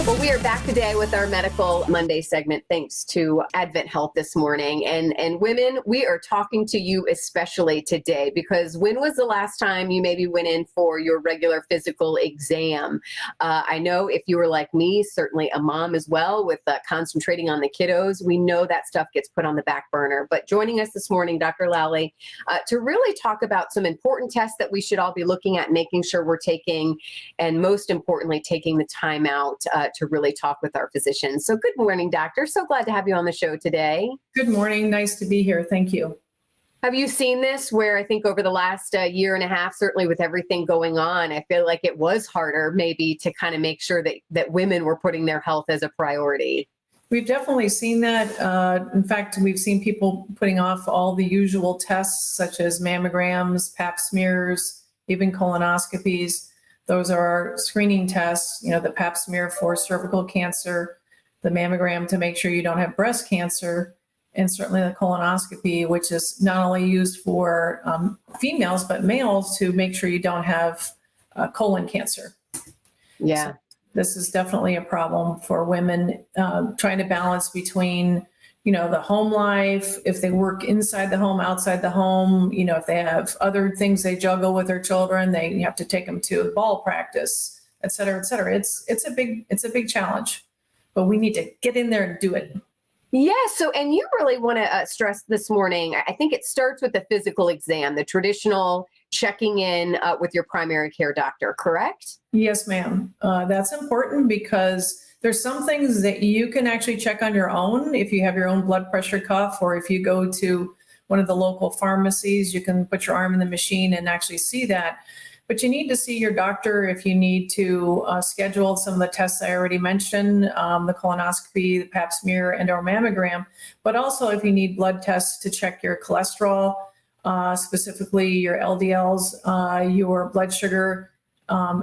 Well, we are back today with our Medical Monday segment, thanks to AdventHealth this morning. And women, we are talking to you especially today, because when was the last time you maybe went in for your regular physical exam? I know if you were like me, certainly a mom as well, with concentrating on the kiddos, we know that stuff gets put on the back burner. But joining us this morning, Dr. Lally, to really talk about some important tests that we should all be looking at, making sure we're taking, and most importantly, taking the time out to really talk with our physicians. So good morning, doctor. So glad to have you on the show today. Good morning. Nice to be here. Thank you. Have you seen this where I think over the last year and a half, certainly with everything going on, I feel like it was harder maybe to kind of make sure that women were putting their health as a priority? We've definitely seen that. In fact, we've seen people putting off all the usual tests such as mammograms, pap smears, even colonoscopies. Those are our screening tests, the pap smear for cervical cancer, the mammogram to make sure you don't have breast cancer, and certainly the colonoscopy, which is not only used for females, but males to make sure you don't have colon cancer. Yeah. So this is definitely a problem for women trying to balance between the home life, if they work inside the home, outside the home, if they have other things they juggle with their children, they have to take them to ball practice, et cetera, et cetera. It's a big challenge, but we need to get in there and do it. Yeah. So, and you really want to stress this morning, I think it starts with the physical exam, the traditional checking in with your primary care doctor, correct? Yes, ma'am. That's important because there's some things that you can actually check on your own if you have your own blood pressure cuff, or if you go to one of the local pharmacies, you can put your arm in the machine and actually see that. But you need to see your doctor if you need to schedule some of the tests I already mentioned, the colonoscopy, the pap smear, and or mammogram, but also if you need blood tests to check your cholesterol, specifically your LDLs, your blood sugar,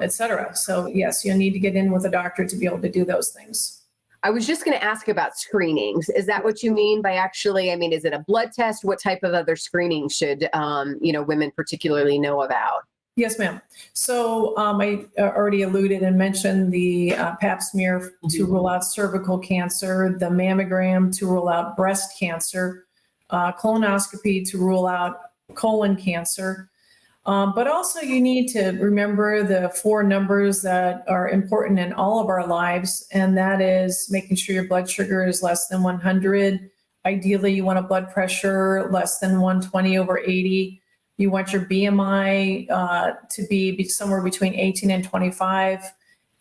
et cetera. So yes, you'll need to get in with a doctor to be able to do those things. I was just going to ask about screenings. Is that what you mean by actually, is it a blood test? What type of other screening should, women particularly know about? Yes, ma'am. So I already alluded and mentioned the pap smear to rule out cervical cancer, the mammogram to rule out breast cancer, colonoscopy to rule out colon cancer. But also you need to remember the 4 numbers that are important in all of our lives, and that is making sure your blood sugar is less than 100. Ideally, you want a blood pressure less than 120/80. You want your BMI to be somewhere between 18 and 25.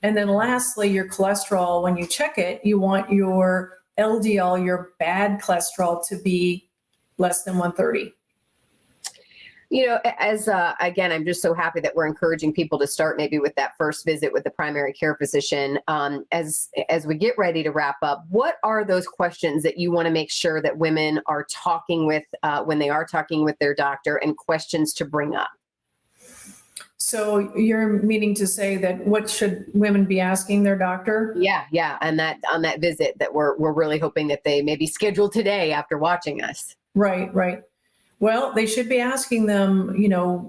And then lastly, your cholesterol, when you check it, you want your LDL, your bad cholesterol, to be less than 130. Again, I'm just so happy that we're encouraging people to start maybe with that first visit with the primary care physician. As we get ready to wrap up, what are those questions that you want to make sure that women are talking with when they are talking with their doctor, and questions to bring up? So you're meaning to say that what should women be asking their doctor? Yeah. And that on that visit that we're really hoping that they maybe schedule today after watching us. Right. Well, they should be asking them,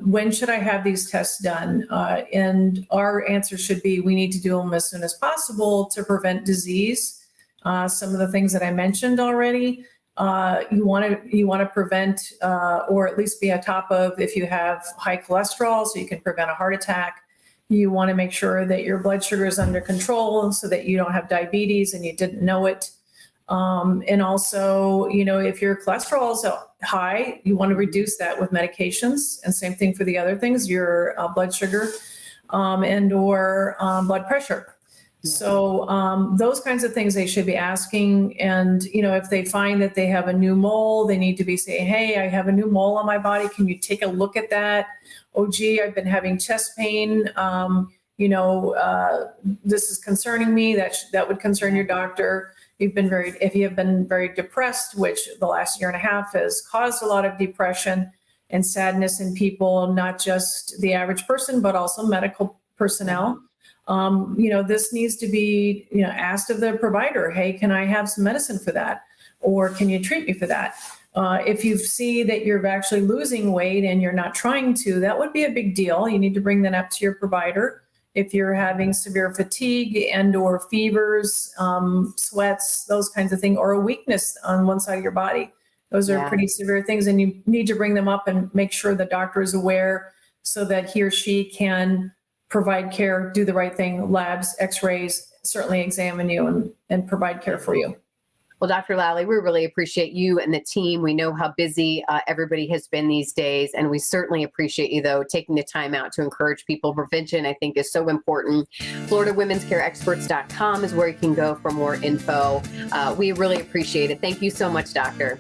when should I have these tests done? And our answer should be, we need to do them as soon as possible to prevent disease. Some of the things that I mentioned already, you want to prevent, or at least be on top of, if you have high cholesterol, so you can prevent a heart attack. You want to make sure that your blood sugar is under control so that you don't have diabetes and you didn't know it. And also, if your cholesterol is high, you want to reduce that with medications, and same thing for the other things, your blood sugar and or blood pressure. So those kinds of things they should be asking. And, if they find that they have a new mole, they need to be saying, hey, I have a new mole on my body. Can you take a look at that? Oh, gee, I've been having chest pain. This is concerning me. That would concern your doctor. If you have been very depressed, which the last year and a half has caused a lot of depression and sadness in people, not just the average person, but also medical personnel. This needs to be, asked of the provider, hey, can I have some medicine for that? Or can you treat me for that? If you see that you're actually losing weight and you're not trying to, that would be a big deal. You need to bring that up to your provider if you're having severe fatigue and or fevers, sweats, those kinds of things, or a weakness on one side of your body. Those are Yeah. pretty severe things, and you need to bring them up and make sure the doctor is aware so that he or she can provide care, do the right thing, labs, x-rays, certainly examine you and provide care for you. Well, Dr. Lally, we really appreciate you and the team. We know how busy everybody has been these days, and we certainly appreciate you, though, taking the time out to encourage people. Prevention, I think, is so important. FloridaWomen'sCareExperts.com is where you can go for more info. We really appreciate it. Thank you so much, Doctor.